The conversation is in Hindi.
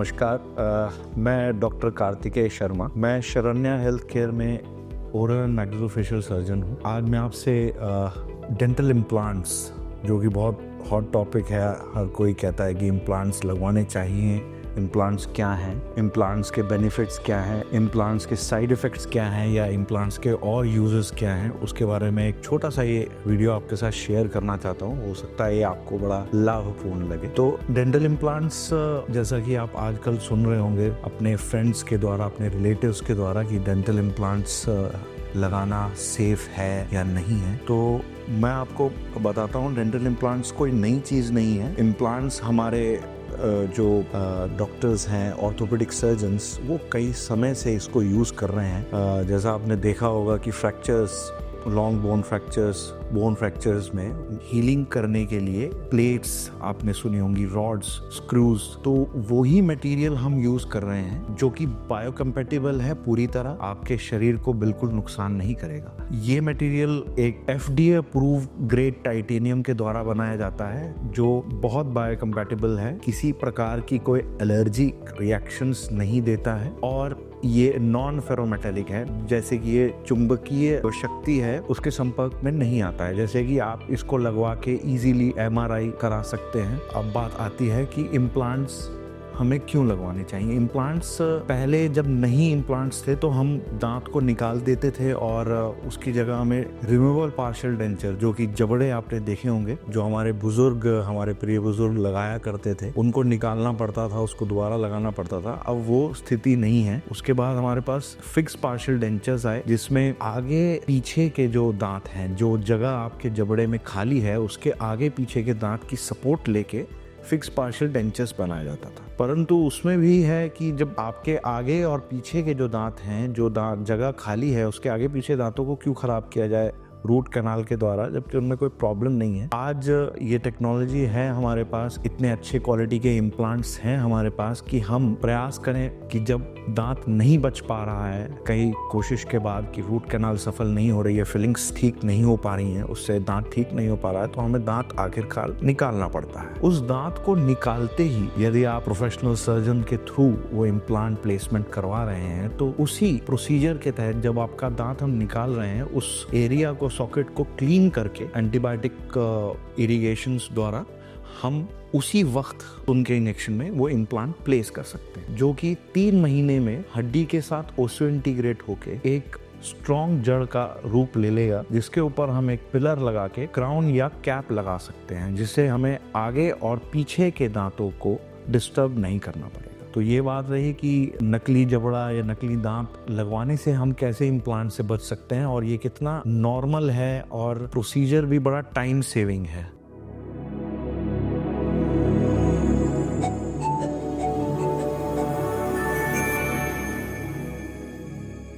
नमस्कार। मैं डॉक्टर कार्तिकेय शर्मा। मैं शरण्या हेल्थ केयर में ओरल एंड मैक्सिलोफेशियल सर्जन हूँ। आज मैं आपसे डेंटल इम्प्लांट्स, जो कि बहुत हॉट टॉपिक है, हर कोई कहता है कि इम्प्लांट्स लगवाने चाहिए। इम्प्लांट्स क्या हैं, इम्प्लांट्स के बेनिफिट्स क्या हैं, इम्प्लांट्स के साइड इफ़ेक्ट्स क्या हैं या इम्प्लांट्स के और यूजेस क्या हैं, उसके बारे में एक छोटा सा ये वीडियो आपके साथ शेयर करना चाहता हूँ। हो सकता है ये आपको बड़ा लाभपूर्ण लगे। तो डेंटल इम्प्लांट्स, जैसा कि आप आजकल सुन रहे होंगे अपने फ्रेंड्स के द्वारा, अपने रिलेटिव्स के द्वारा कि डेंटल इम्प्लांट्स लगाना सेफ है या नहीं है, तो मैं आपको बताता हूँ डेंटल इम्प्लांट्स कोई नई चीज़ नहीं है। इम्प्लांट्स हमारे जो डॉक्टर्स हैं, ऑर्थोपेडिक सर्जन्स, वो कई समय से इसको यूज़ कर रहे हैं। जैसा आपने देखा होगा कि फ्रैक्चर्स, लॉन्ग बोन फ्रैक्चर्स में हीलिंग करने के लिए प्लेट्स आपने सुनी होंगी, रॉड्स, स्क्रूज, तो वही मटेरियल हम यूज़ कर रहे हैं जो कि बायोकम्पैटिबल है, पूरी तरह आपके शरीर को बिल्कुल नुकसान नहीं करेगा। ये मटेरियल एक FDA अप्रूव ग्रेड टाइटेनियम के द्वारा बनाया जाता है, जो बहुत बायोकम्पैटिबल है, किसी प्रकार की कोई एलर्जी रिएक्शंस नहीं देता है और ये नॉन फेरोमेटेलिक है। जैसे कि ये चुंबकीय शक्ति है उसके संपर्क में नहीं आता है। जैसे कि आप इसको लगवा के इजीली MRI करा सकते हैं। अब बात आती है कि इम्प्लांट्स हमें क्यों लगवाने चाहिए। इम्प्लांट्स, पहले जब नहीं इम्प्लांट्स थे तो हम दांत को निकाल देते थे और उसकी जगह हमें रिमूवेबल पार्शियल डेंचर, जो कि जबड़े आपने देखे होंगे, जो हमारे बुजुर्ग, हमारे प्रिय बुजुर्ग लगाया करते थे, उनको निकालना पड़ता था, उसको दोबारा लगाना पड़ता था। अब वो स्थिति नहीं है। उसके बाद हमारे पास फिक्स पार्शियल डेंचर्स आए, जिसमें आगे पीछे के जो दांत हैं, जो जगह आपके जबड़े में खाली है, उसके आगे पीछे के दांत की सपोर्ट लेके फिक्स पार्शियल डेंचर्स बनाया जाता था। परंतु उसमें भी है कि जब आपके आगे और पीछे के जो दांत हैं, जो दांत जगह खाली है, उसके आगे पीछे दांतों को क्यों खराब किया जाए रूट कैनाल के द्वारा, जबकि उनमें कोई प्रॉब्लम नहीं है। आज ये टेक्नोलॉजी है हमारे पास, इतने अच्छे क्वालिटी के इम्प्लांट्स हैं हमारे पास कि हम प्रयास करें कि जब दांत नहीं बच पा रहा है, कई कोशिश के बाद कि रूट कैनाल सफल नहीं हो रही है, फिलिंग्स ठीक नहीं हो पा रही हैं, उससे दांत ठीक नहीं हो पा रहा है, तो हमें दांत आखिरकार निकालना पड़ता है। उस दांत को निकालते ही यदि आप प्रोफेशनल सर्जन के थ्रू वो इम्प्लांट प्लेसमेंट करवा रहे हैं, तो उसी प्रोसीजर के तहत जब आपका दांत हम निकाल रहे हैं, उस एरिया को, सॉकेट को क्लीन करके एंटीबायोटिक इरिगेशंस द्वारा हम उसी वक्त उनके इंजेक्शन में वो इम्प्लांट प्लेस कर सकते हैं, जो कि 3 महीने में हड्डी के साथ ओसो इंटीग्रेट होके एक स्ट्रॉन्ग जड़ का रूप ले लेगा, जिसके ऊपर हम एक पिलर लगा के क्राउन या कैप लगा सकते हैं, जिससे हमें आगे और पीछे के दांतों को डिस्टर्ब नहीं करना पड़ेगा। तो ये बात रही कि नकली जबड़ा या नकली दांत लगवाने से हम कैसे इम्प्लांट से बच सकते हैं और ये कितना नॉर्मल है और प्रोसीजर भी बड़ा टाइम सेविंग है।